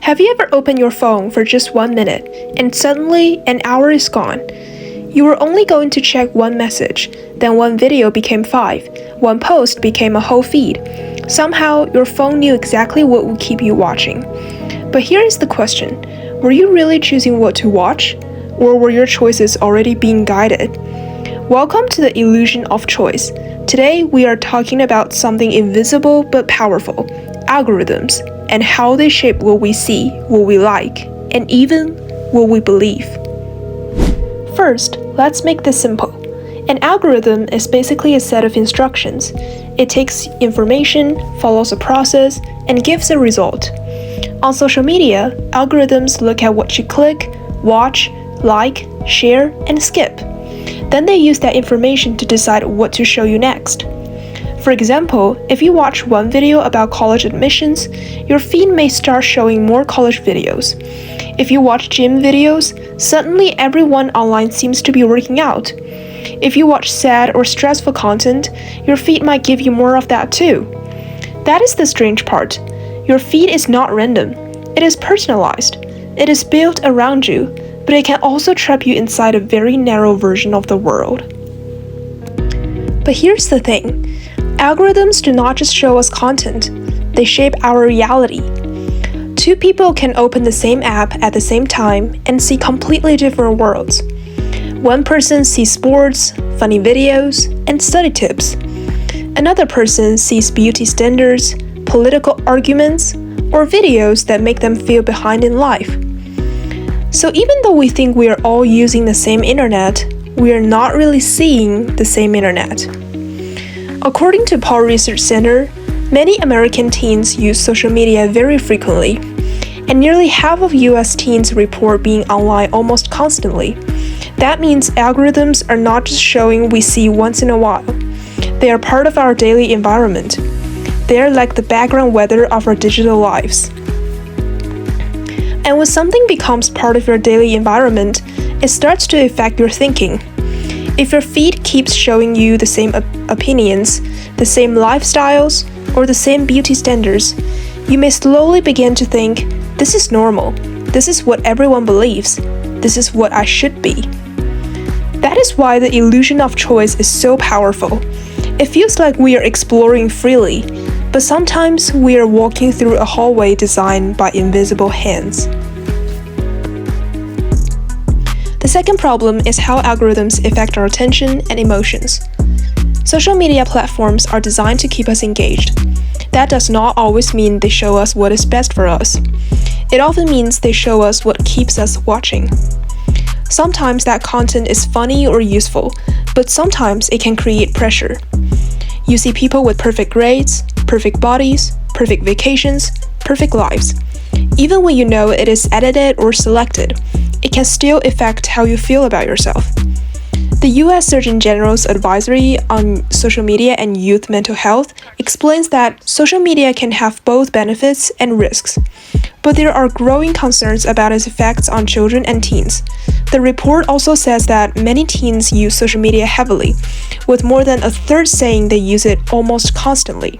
Have you ever opened your phone for just 1 minute and suddenly an hour is gone? You were only going to check one message, then one video became 5, one post became a whole feed. Somehow, your phone knew exactly what would keep you watching. But here is the question, were you really choosing what to watch? Or were your choices already being guided? Welcome to the illusion of choice. Today, we are talking about something invisible but powerful, algorithms, and how they shape what we see, what we like, and even what we believe. First, let's make this simple. An algorithm is basically a set of instructions. It takes information, follows a process, and gives a result. On social media, algorithms look at what you click, watch, like, share, and skip. Then they use that information to decide what to show you next. For example, if you watch one video about college admissions, your feed may start showing more college videos. If you watch gym videos, suddenly everyone online seems to be working out. If you watch sad or stressful content, your feed might give you more of that too. That is the strange part. Your feed is not random. It is personalized. It is built around you, but it can also trap you inside a very narrow version of the world. But here's the thing. Algorithms do not just show us content, they shape our reality. Two people can open the same app at the same time and see completely different worlds. One person sees sports, funny videos, and study tips. Another person sees beauty standards, political arguments, or videos that make them feel behind in life. So even though we think we are all using the same internet, we are not really seeing the same internet. According to Pew Research Center, many American teens use social media very frequently, and nearly half of US teens report being online almost constantly. That means algorithms are not just showing we see once in a while. They are part of our daily environment. They are like the background weather of our digital lives. And when something becomes part of your daily environment, it starts to affect your thinking. If your feed keeps showing you the same opinions, the same lifestyles, or the same beauty standards, you may slowly begin to think, this is normal, this is what everyone believes, this is what I should be. That is why the illusion of choice is so powerful. It feels like we are exploring freely, but sometimes we are walking through a hallway designed by invisible hands. The second problem is how algorithms affect our attention and emotions. Social media platforms are designed to keep us engaged. That does not always mean they show us what is best for us. It often means they show us what keeps us watching. Sometimes that content is funny or useful, but sometimes it can create pressure. You see people with perfect grades, perfect bodies, perfect vacations, perfect lives. Even when you know it is edited or selected, it can still affect how you feel about yourself. The US Surgeon General's advisory on social media and youth mental health explains that social media can have both benefits and risks, but there are growing concerns about its effects on children and teens. The report also says that many teens use social media heavily, with more than a third saying they use it almost constantly.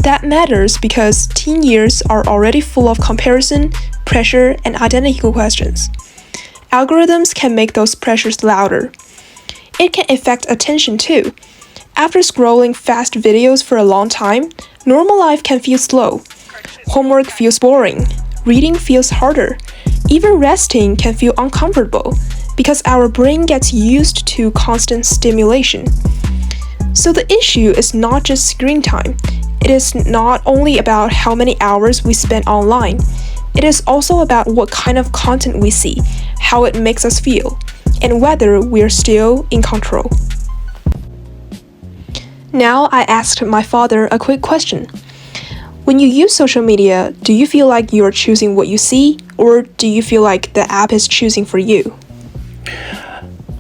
That matters because teen years are already full of comparison, pressure, and identity questions. Algorithms can make those pressures louder. It can affect attention too. After scrolling fast videos for a long time, normal life can feel slow. Homework feels boring. Reading feels harder. Even resting can feel uncomfortable because our brain gets used to constant stimulation. So the issue is not just screen time. It is not only about how many hours we spend online. It is also about what kind of content we see, how it makes us feel, and whether we are still in control. Now I asked my father a quick question. When you use social media, do you feel like you are choosing what you see, or do you feel like the app is choosing for you?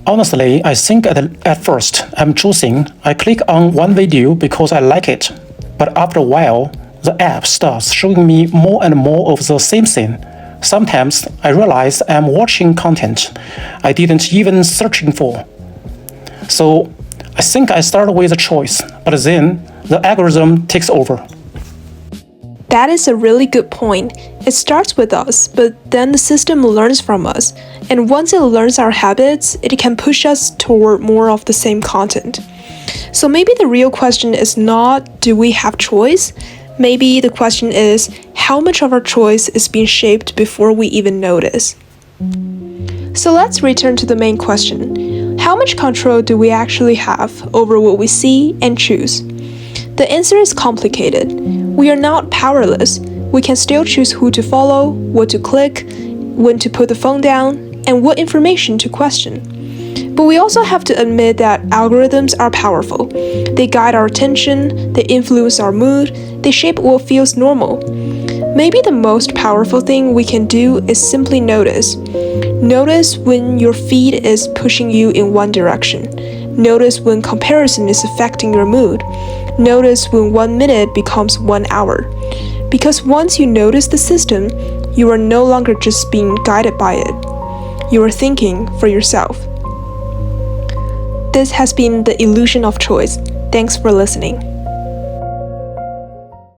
Honestly, I think at first I'm choosing. I click on one video because I like it, but after a while, the app starts showing me more and more of the same thing. Sometimes I realize I'm watching content I didn't even searching for. So I think I start with a choice, but then the algorithm takes over. That is a really good point. It starts with us, but then the system learns from us. And once it learns our habits, it can push us toward more of the same content. So maybe the real question is not, do we have choice? Maybe the question is, how much of our choice is being shaped before we even notice? So let's return to the main question. How much control do we actually have over what we see and choose? The answer is complicated. We are not powerless. We can still choose who to follow, what to click, when to put the phone down, and what information to question. But we also have to admit that algorithms are powerful. They guide our attention, they influence our mood, they shape what feels normal. Maybe the most powerful thing we can do is simply notice. Notice when your feed is pushing you in one direction. Notice when comparison is affecting your mood. Notice when 1 minute becomes 1 hour. Because once you notice the system, you are no longer just being guided by it. You are thinking for yourself. This has been The Illusion of Choice. Thanks for listening.